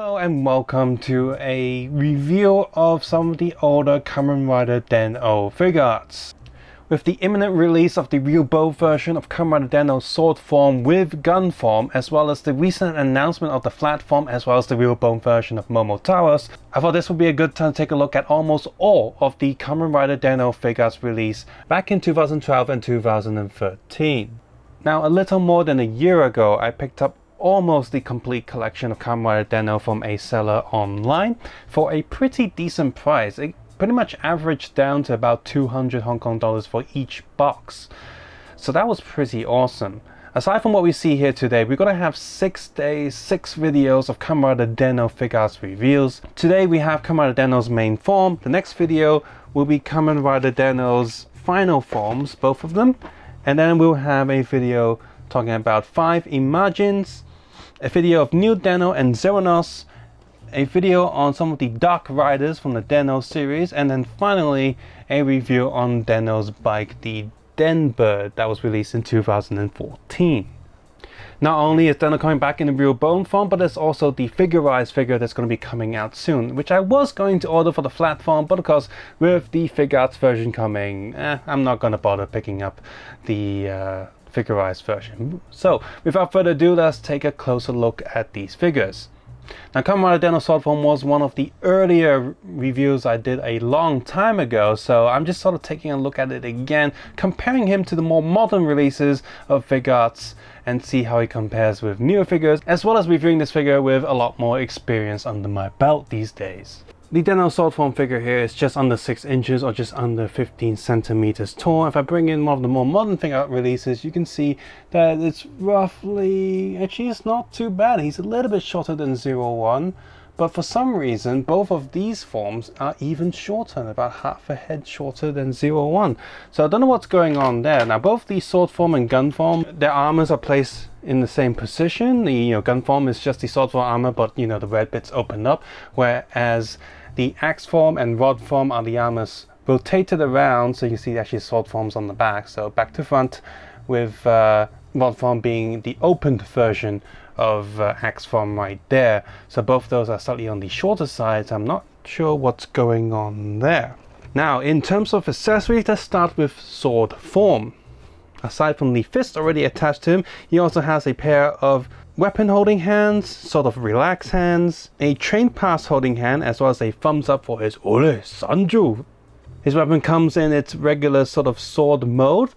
Hello and welcome to a review of some of the older Kamen Rider Den-O Figuarts. With the imminent release of the Ryubo version of Kamen Rider Den-O sword form with gun form, as well as the recent announcement of the flat form, as well as the Ryubo version of Momotaros, I thought this would be a good time to take a look at almost all of the Kamen Rider Den-O Figuarts released back in 2012 and 2013. Now, a little more than a year ago, I picked up almost the complete collection of Kamen Rider Den-O from a seller online for a pretty decent price. It pretty much averaged down to about 200 Hong Kong dollars for each box. So that was pretty awesome. Aside from what we see here today, we're going to have 6 days, 6 videos of Kamen Rider Den-O Figuarts reviews. Today we have Kamen Rider Den-O's main form. The next video will be Kamen Rider Den-O's final forms, both of them. And then we'll have a video talking about 5 Imagines, a video of New Den-O and Zeronos, a video on some of the Dark Riders from the Den-O series, and then finally a review on Den-O's bike, the Den-Bird, that was released in 2014. Not only is Den-O coming back in the real bone form, but there's also the Figuarts figure that's going to be coming out soon, which I was going to order for the flat form, but of course with the Figuarts version coming, I'm not going to bother picking up the Figuarts version. So without further ado, let's take a closer look at these figures. Now, Kamen Rider Den-O sword form was one of the earlier reviews I did a long time ago, so I'm just sort of taking a look at it again, comparing him to the more modern releases of Figuarts and see how he compares with newer figures, as well as reviewing this figure with a lot more experience under my belt these days. The Den-O sword form figure here is just under 6 inches or just under 15 centimeters tall. If I bring in one of the more modern Figuart releases, you can see that it's roughly, actually it's not too bad. He's a little bit shorter than 01, but for some reason both of these forms are even shorter, about half a head shorter than 01. So I don't know what's going on there. Now both the sword form and gun form, their armors are placed in the same position. The gun form is just the sword form armor, but the red bits open up, whereas the axe form and rod form are the armors rotated around, so you see actually sword forms on the back. So back to front, with rod form being the opened version of axe form right there. So both those are slightly on the shorter side, so I'm not sure what's going on there. Now, in terms of accessories, let's start with sword form. Aside from the fist already attached to him, he also has a pair of weapon holding hands, sort of relaxed hands, a train pass holding hand, as well as a thumbs up for his Ole Sanju. His weapon comes in its regular sort of sword mode.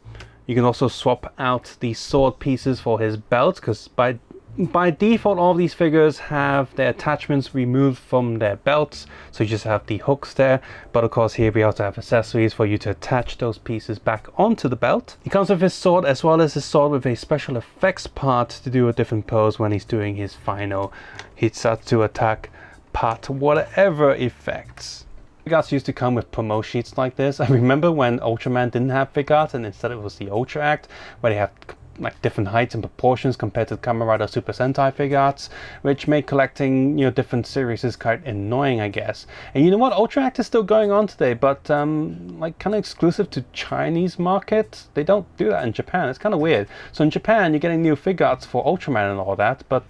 You can also swap out the sword pieces for his belt, because by default all of these figures have their attachments removed from their belts, so you just have the hooks there. But of course here we also have accessories for you to attach those pieces back onto the belt. He comes with his sword, as well as his sword with a special effects part to do a different pose when he's doing his final Hitsatsu attack part, whatever effects. Figuarts used to come with promo sheets like this. I remember when Ultraman didn't have Figuarts and instead it was the Ultra Act, where they have like different heights and proportions compared to Kamen Rider Super Sentai Figuarts, which made collecting different series is quite annoying, I guess. And you know what, Ultra Act is still going on today, but like kind of exclusive to Chinese market. They don't do that in Japan. It's kind of weird. So in Japan you're getting new Figuarts for Ultraman and all that, but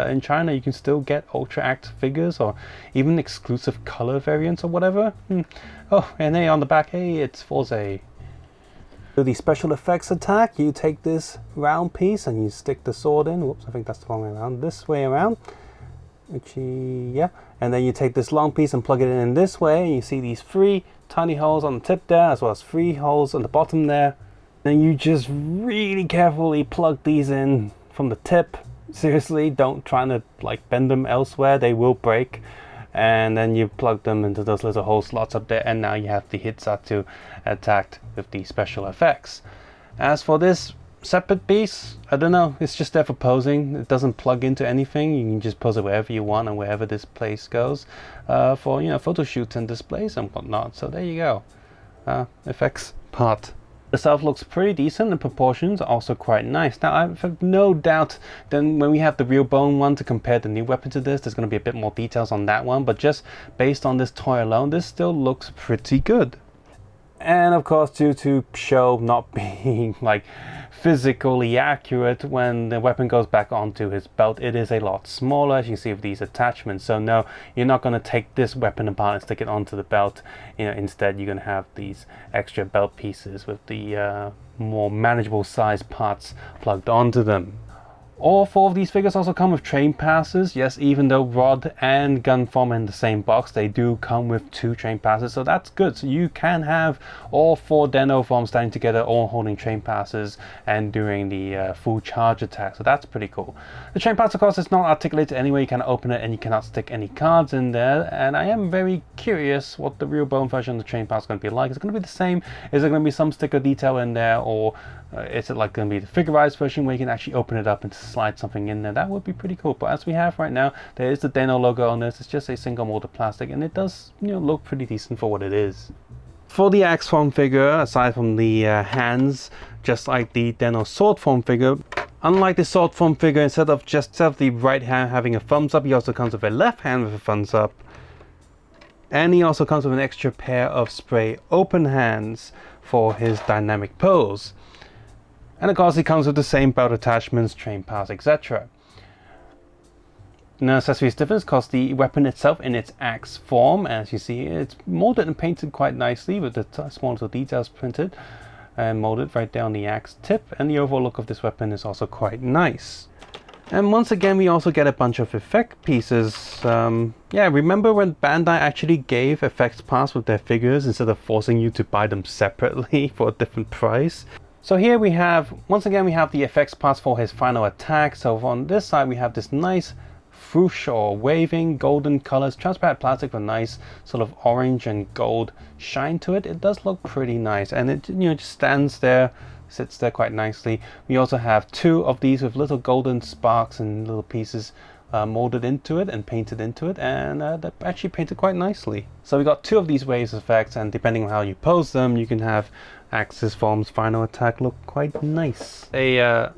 in China you can still get Ultra Act figures or even exclusive color variants or whatever. Oh, and hey, on the back, hey, it's Forze. For the special effects attack, you take this round piece and you stick the sword in. Whoops, I think that's the wrong way around. This way around. Yeah. And then you take this long piece and plug it in this way. You see these 3 tiny holes on the tip there, as well as 3 holes on the bottom there. Then you just really carefully plug these in from the tip. Seriously, don't try to like bend them elsewhere. They will break. And then you plug them into those little hole slots up there, and now you have the Hitsatsu attacked with the special effects. As for this separate piece, I don't know, it's just there for posing. It doesn't plug into anything. You can just pose it wherever you want and wherever this place goes for photo shoots and displays and whatnot. So there you go. Effects part. The stuff looks pretty decent, the proportions are also quite nice. Now I have no doubt then when we have the real bone one to compare the new weapon to this, there's going to be a bit more details on that one, but just based on this toy alone, this still looks pretty good. And of course, due to show not being like physically accurate, when the weapon goes back onto his belt, it is a lot smaller, as you can see with these attachments. So no, you're not going to take this weapon apart and stick it onto the belt. Instead you're going to have these extra belt pieces with the more manageable size parts plugged onto them. All 4 of these figures also come with train passes. Yes, even though Rod and Gun form in the same box, they do come with 2 train passes, so that's good. So you can have all 4 Den-O forms standing together, all holding train passes and doing the full charge attack, so that's pretty cool. The train pass, of course, is not articulated anyway. You can open it and you cannot stick any cards in there, and I am very curious what the real bone version of the train pass is going to be like. Is it going to be the same? Is there going to be some sticker detail in there, or is it like going to be the Figuarts version where you can actually open it up and slide something in there? That would be pretty cool. But as we have right now, there is the Den-O logo on this. It's just a single molded plastic, and it does look pretty decent for what it is. For the axe form figure, aside from the hands, just like the Den-O sword form figure, unlike the sword form figure, instead of the right hand having a thumbs up, he also comes with a left hand with a thumbs up. And he also comes with an extra pair of spray open hands for his dynamic pose. And of course, it comes with the same belt attachments, train pass, etc. No accessories difference because the weapon itself in its axe form, as you see, it's molded and painted quite nicely with the small little details printed and molded right there on the axe tip. And the overall look of this weapon is also quite nice. And once again, we also get a bunch of effect pieces. Yeah, remember when Bandai actually gave effects parts with their figures instead of forcing you to buy them separately for a different price? So here we have, once again, we have the effects parts for his final attack. So on this side, we have this nice swoosh or waving golden colors, transparent plastic with a nice sort of orange and gold shine to it. It does look pretty nice, and it just stands there, sits there quite nicely. We also have 2 of these with little golden sparks and little pieces molded into it and painted into it, and they're actually painted quite nicely. So we got 2 of these waves effects, and depending on how you pose them, you can have Axis Form's final attack look quite nice. I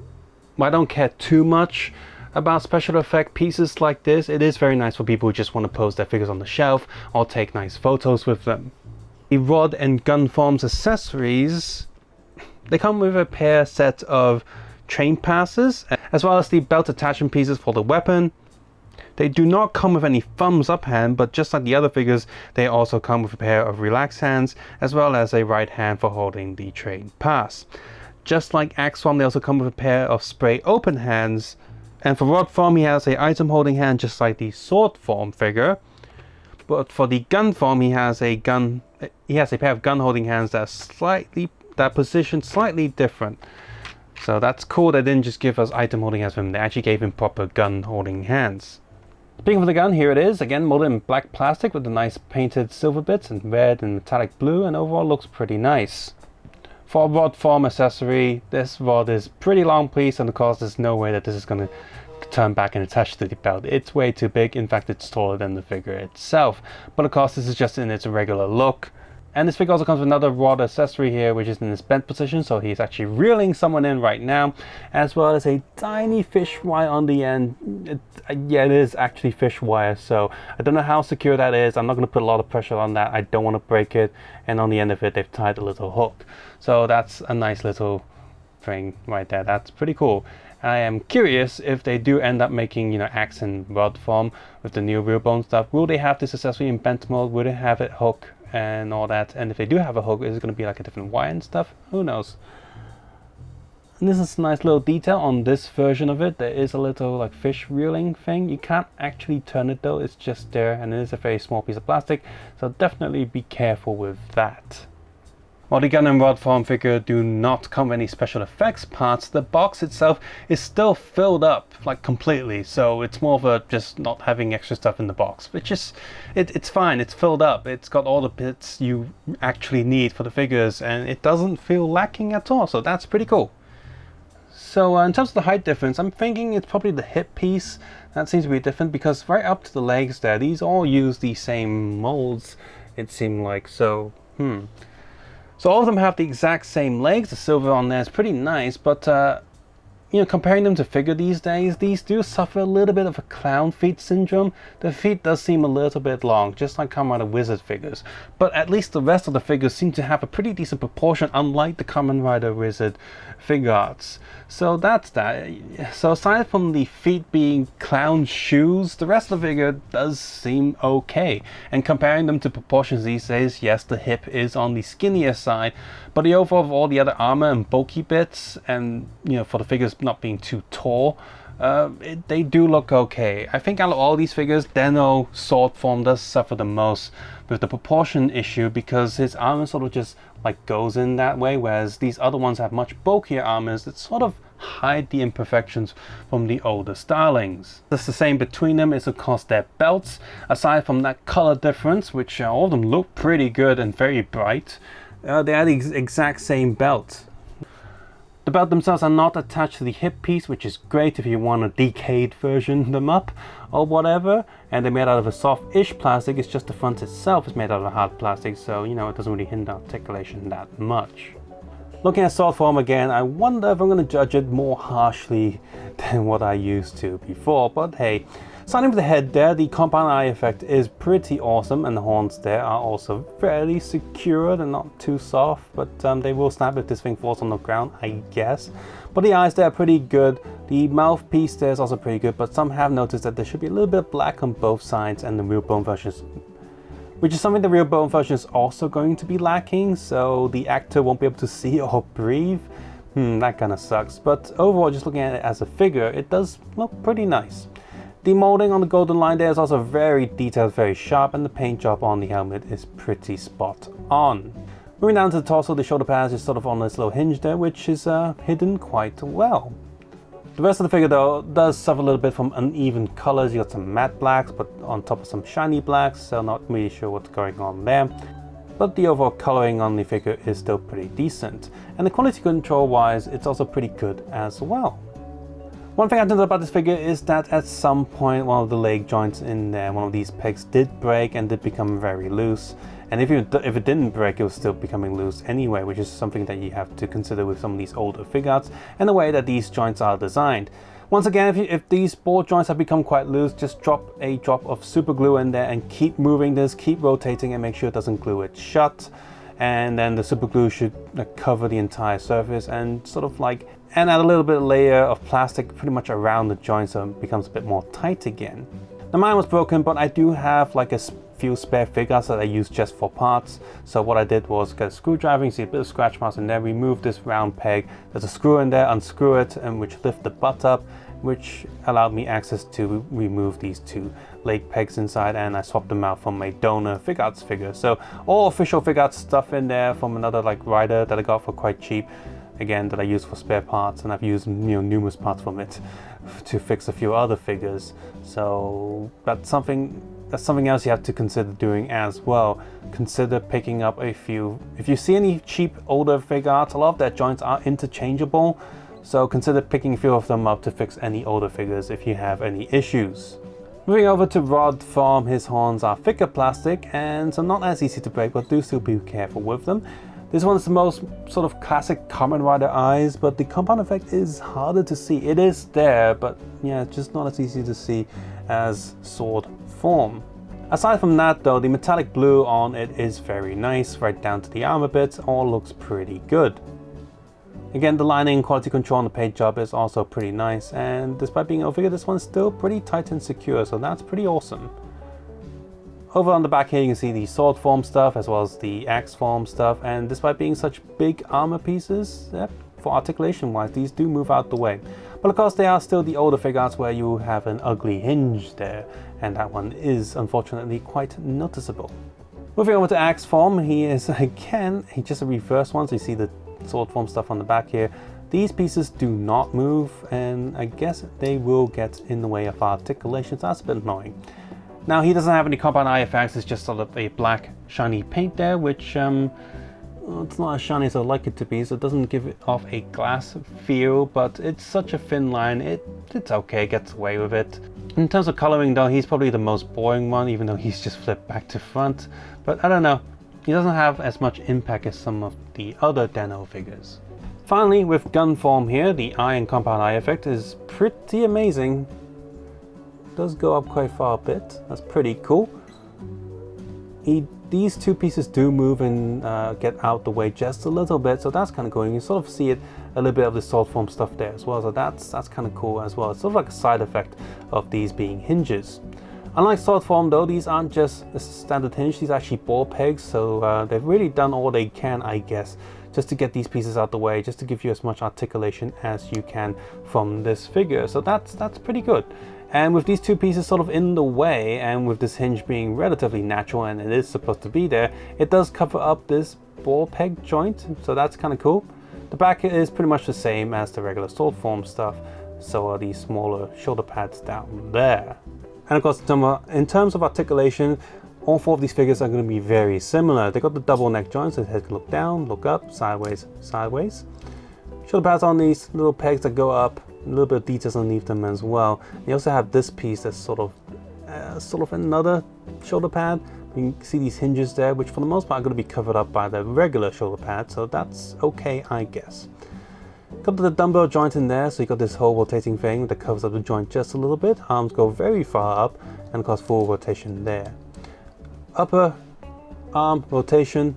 don't care too much about special effect pieces like this. It is very nice for people who just want to pose their figures on the shelf or take nice photos with them. The Rod and Gun Form's accessories, they come with a set of train passes, as well as the belt attachment pieces for the weapon. They do not come with any thumbs up hand, but just like the other figures, they also come with a pair of relaxed hands, as well as a right hand for holding the train pass. Just like Axe Form, they also come with a pair of spray open hands, and for Rod Form, he has a item holding hand just like the sword form figure. But for the gun form, he has a pair of gun holding hands that position slightly different. So that's cool. They didn't just give us item holding hands for him, they actually gave him proper gun holding hands. Speaking of the gun, here it is, again molded in black plastic with the nice painted silver bits and red and metallic blue, and overall looks pretty nice. For a Rod Form accessory, this rod is pretty long piece, and of course there's no way that this is going to turn back and attach to the belt. It's way too big. In fact, it's taller than the figure itself. But of course this is just in its regular look. And this figure also comes with another rod accessory here, which is in its bent position, so he's actually reeling someone in right now, as well as a tiny fish wire on the end. Yeah, it is actually fish wire, so I don't know how secure that is. I'm not going to put a lot of pressure on that. I don't want to break it. And on the end of it, they've tied a little hook. So that's a nice little thing right there. That's pretty cool. I am curious if they do end up making, axe and rod form with the new real bone stuff. Will they have this accessory in bent mode? Will they have it hook and all that? And if they do have a hook, is it going to be like a different wire and stuff? Who knows? And this is a nice little detail on this version of it. There is a little like fish reeling thing. You can't actually turn it though, it's just there, and it is a very small piece of plastic, so definitely be careful with that. While the gun and rod form figure do not come with any special effects parts, the box itself is still filled up like completely, so it's more of a just not having extra stuff in the box, which is it's fine. It's filled up, it's got all the bits you actually need for the figures, and it doesn't feel lacking at all, so that's pretty cool. So in terms of the height difference, I'm thinking it's probably the hip piece that seems to be different, because right up to the legs there, these all use the same molds, it seemed like. So So all of them have the exact same legs. The silver on there is pretty nice, but you know, comparing them to figure these days, these do suffer a little bit of a clown feet syndrome. The feet does seem a little bit long, just like Kamen Rider Wizard figures. But at least the rest of the figures seem to have a pretty decent proportion, unlike the Kamen Rider Wizard Figuarts. So that's that. So aside from the feet being clown shoes, the rest of the figure does seem okay. And comparing them to proportions these days, yes, the hip is on the skinnier side, but the overall of all the other armor and bulky bits, and you know, for the figures not being too tall, they do look okay. I think out of all these figures, Den-O sword form does suffer the most with the proportion issue, because his armor sort of just like goes in that way, whereas these other ones have much bulkier armors that sort of hide the imperfections from the older stylings. That's the same between them is of course their belts. Aside from that color difference, which all of them look pretty good and very bright, they are the exact same belt. The belt themselves are not attached to the hip piece, which is great if you want a decayed version them up or whatever. And they're made out of a soft-ish plastic. It's just the front itself is made out of hard plastic, so you know, it doesn't really hinder articulation that much. Looking at sword form again, I wonder if I'm going to judge it more harshly than what I used to before, but hey. Starting with the head there, the compound eye effect is pretty awesome, and the horns there are also fairly secure. They're not too soft, but they will snap if this thing falls on the ground, I guess. But the eyes there are pretty good. The mouthpiece there is also pretty good, but some have noticed that there should be a little bit of black on both sides, and the real bone versions, which is something the real bone version is also going to be lacking, so the actor won't be able to see or breathe. That kind of sucks, but overall, just looking at it as a figure, it does look pretty nice. The molding on the golden line there is also very detailed, very sharp, and the paint job on the helmet is pretty spot on. Moving down to the torso, the shoulder pads is sort of on this little hinge there, which is hidden quite well. The rest of the figure though does suffer a little bit from uneven colors. You got some matte blacks, but on top of some shiny blacks, so not really sure what's going on there. But the overall coloring on the figure is still pretty decent. And the quality control wise, it's also pretty good as well. One thing I noticed about this figure is that at some point one of the leg joints in there, one of these pegs did break and did become very loose. And if it didn't break, it was still becoming loose anyway, which is something that you have to consider with some of these older Figuarts and the way that these joints are designed. Once again, if these ball joints have become quite loose, just drop a drop of super glue in there and keep moving this, keep rotating, and make sure it doesn't glue it shut. And then the super glue should cover the entire surface and sort of like, and add a little bit of layer of plastic pretty much around the joint so it becomes a bit more tight again. Now mine was broken, but I do have like a few spare Figuarts that I use just for parts. So what I did was get a screwdriver, you see a bit of scratch marks in there, remove this round peg, there's a screw in there, unscrew it, and which lift the butt up, which allowed me access to remove these two leg pegs inside, and I swapped them out from a donor Figuarts figure. So all official Figuarts stuff in there from another like rider that I got for quite cheap, again that I use for spare parts, and I've used numerous parts from it to fix a few other figures. So that's something else you have to consider doing as well. Consider picking up a few. If you see any cheap older Figuarts, a lot of their joints are interchangeable, so consider picking a few of them up to fix any older figures if you have any issues. Moving over to rod form, his horns are thicker plastic and so not as easy to break, but do still be careful with them. This one's the most sort of classic Kamen Rider eyes, but the compound effect is harder to see. It is there, but yeah, it's just not as easy to see as sword form. Aside from that though, the metallic blue on it is very nice, right down to the armor bits, all looks pretty good. Again, the lining quality control on the paint job is also pretty nice, and despite being over figure, this one's still pretty tight and secure, so that's pretty awesome. Over on the back here you can see the sword form stuff as well as the axe form stuff, and despite being such big armor pieces, for articulation wise these do move out the way. But of course they are still the older Figuarts where you have an ugly hinge there, and that one is unfortunately quite noticeable. Moving over to axe form, he is again just a reverse one, so you see the sword form stuff on the back here. These pieces do not move, and I guess they will get in the way of articulation, so that's a bit annoying. Now he doesn't have any compound eye effects, it's just sort of a black shiny paint there, which it's not as shiny as I'd like it to be, so it doesn't give it off a glass feel, but it's such a thin line, it's okay, gets away with it. In terms of coloring though, he's probably the most boring one, even though he's just flipped back to front, but I don't know, he doesn't have as much impact as some of the other Den-O figures. Finally, with gun form here, the eye and compound eye effect is pretty amazing. It does go up quite far a bit. That's pretty cool. These two pieces do move and get out the way just a little bit, so that's kind of cool. You sort of see it a little bit of the sword form stuff there as well, so that's kind of cool as well. It's sort of like a side effect of these being hinges. Unlike sword form though, these aren't just a standard hinge, these are actually ball pegs, so they've really done all they can, I guess, just to get these pieces out the way, just to give you as much articulation as you can from this figure. So that's pretty good. And with these two pieces sort of in the way, and with this hinge being relatively natural and it is supposed to be there, it does cover up this ball peg joint, so that's kind of cool. The back is pretty much the same as the regular sword form stuff, so are these smaller shoulder pads down there. And of course, in terms of articulation, all four of these figures are going to be very similar. They got the double neck joints, so the head can look down, look up, sideways, sideways. Shoulder pads on these little pegs that go up, a little bit of details underneath them as well. You also have this piece that's sort of another shoulder pad. You can see these hinges there, which for the most part are going to be covered up by the regular shoulder pad, so that's okay, I guess. Got the dumbbell joint in there, so you got this whole rotating thing that covers up the joint just a little bit. Arms go very far up, and of course full rotation there. Upper arm rotation,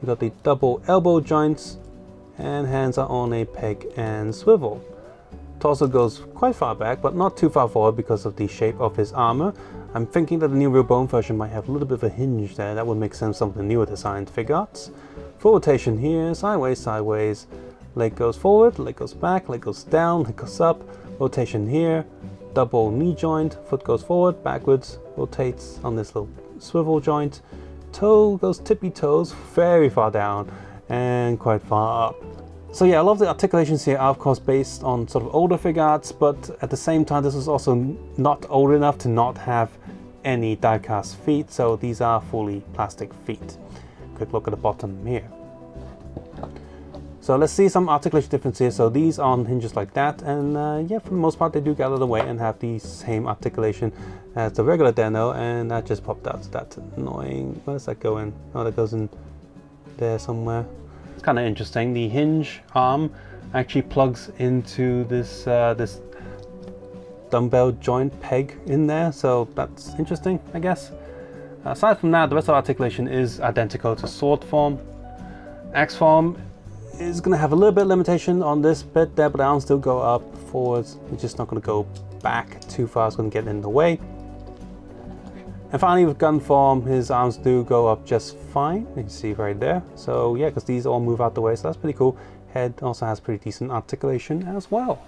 you got the double elbow joints, and hands are on a peg and swivel. Torso goes quite far back, but not too far forward because of the shape of his armor. I'm thinking that the new real bone version might have a little bit of a hinge there. That would make sense, some of the newer designed Figuarts. Full rotation here, sideways, sideways. Leg goes forward, leg goes back, leg goes down, leg goes up. Rotation here, double knee joint, foot goes forward, backwards, rotates on this little swivel joint. Toe goes tippy toes, very far down and quite far up. So yeah, a lot of the articulations here are of course based on sort of older Figuarts, but at the same time this is also not old enough to not have any die-cast feet, so these are fully plastic feet. Quick look at the bottom here. So let's see some articulation differences. So these are on hinges like that, and yeah, for the most part they do get out of the way and have the same articulation as the regular Den-O, and that just popped out. So that's annoying. Where does that go in? Oh, that goes in there somewhere. It's kind of interesting. The hinge arm actually plugs into this this dumbbell joint peg in there, so that's interesting, I guess. Aside from that, the rest of the articulation is identical to sword form. Axe form is going to have a little bit of limitation on this bit there, but the arms still go up, forwards. It's just not going to go back too far. It's going to get in the way. And finally, with gun form, his arms do go up just fine. You can see right there. So yeah, because these all move out the way, so that's pretty cool. Head also has pretty decent articulation as well.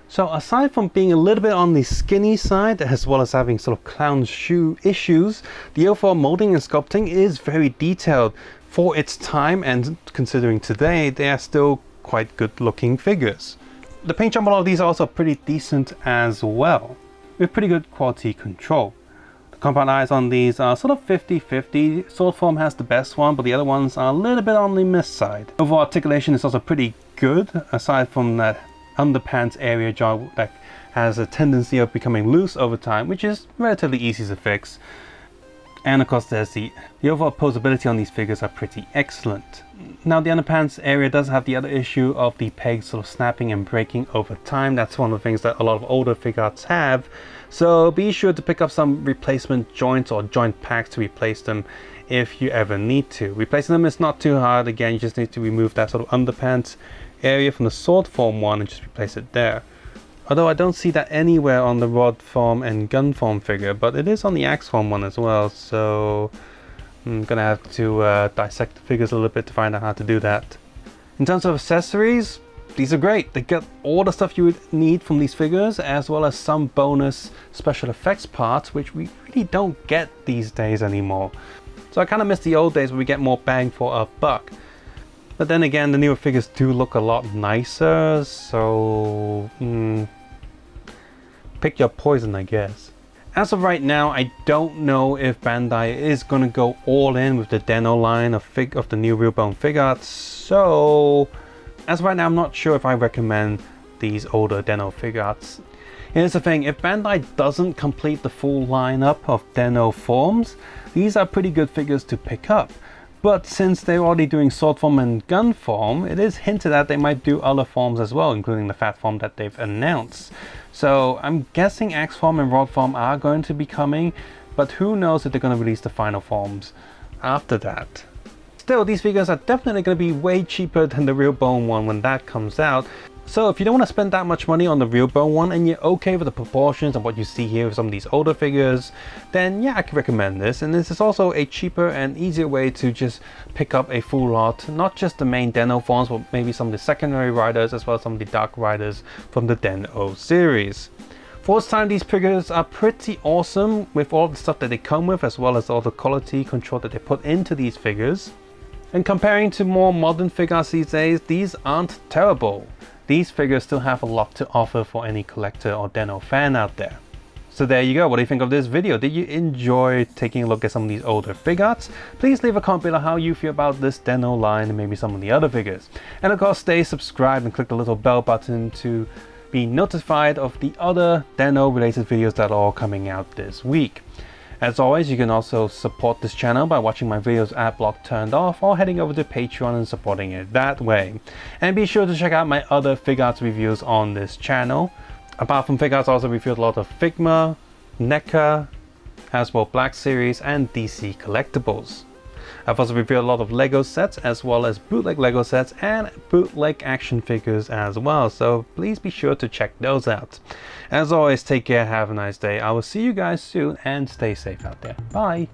So aside from being a little bit on the skinny side, as well as having sort of clown shoe issues, the overall molding and sculpting is very detailed. For its time, and considering today, they are still quite good looking figures. The paint job on all of these are also pretty decent as well, with pretty good quality control. The compound eyes on these are sort of 50-50. Sword form has the best one, but the other ones are a little bit on the miss side. Overall articulation is also pretty good, aside from that underpants area job that has a tendency of becoming loose over time, which is relatively easy to fix. And of course there's the overall posability on these figures are pretty excellent. Now the underpants area does have the other issue of the pegs sort of snapping and breaking over time. That's one of the things that a lot of older Figuarts have. So be sure to pick up some replacement joints or joint packs to replace them if you ever need to. Replacing them is not too hard. Again, you just need to remove that sort of underpants area from the sword form one and just replace it there. Although I don't see that anywhere on the rod form and gun form figure, but it is on the axe form one as well, so I'm gonna have to dissect the figures a little bit to find out how to do that. In terms of accessories, these are great. They get all the stuff you would need from these figures, as well as some bonus special effects parts, which we really don't get these days anymore. So I kind of miss the old days where we get more bang for our buck. But then again, the newer figures do look a lot nicer, so pick your poison, I guess. As of right now, I don't know if Bandai is going to go all in with the Den-O line of the new Real Bone Figuarts, so as of right now, I'm not sure if I recommend these older Den-O Figuarts. Here's the thing, if Bandai doesn't complete the full lineup of Den-O forms, these are pretty good figures to pick up. But since they're already doing sword form and gun form, it is hinted that they might do other forms as well, including the fat form that they've announced. So I'm guessing axe form and rod form are going to be coming, but who knows if they're going to release the final forms after that. Still, these figures are definitely going to be way cheaper than the real bone one when that comes out. So if you don't want to spend that much money on the real bone one and you're okay with the proportions and what you see here with some of these older figures, then yeah, I can recommend this. And this is also a cheaper and easier way to just pick up a full lot, not just the main Den-O forms, but maybe some of the secondary riders as well as some of the dark riders from the Den-O series. For its time, these figures are pretty awesome with all the stuff that they come with, as well as all the quality control that they put into these figures. And comparing to more modern figures these days, these aren't terrible. These figures still have a lot to offer for any collector or Den-O fan out there. So there you go, what do you think of this video? Did you enjoy taking a look at some of these older Figuarts? Please leave a comment below how you feel about this Den-O line and maybe some of the other figures. And of course, stay subscribed and click the little bell button to be notified of the other Den-O related videos that are all coming out this week. As always, you can also support this channel by watching my videos ad block turned off or heading over to Patreon and supporting it that way. And be sure to check out my other Figuarts reviews on this channel. Apart from Figuarts, I also reviewed a lot of Figma, NECA, Hasbro Black Series and DC collectibles. I've also reviewed a lot of Lego sets as well as bootleg Lego sets and bootleg action figures as well, so please be sure to check those out. As always, take care, have a nice day. I will see you guys soon and stay safe out there. Bye!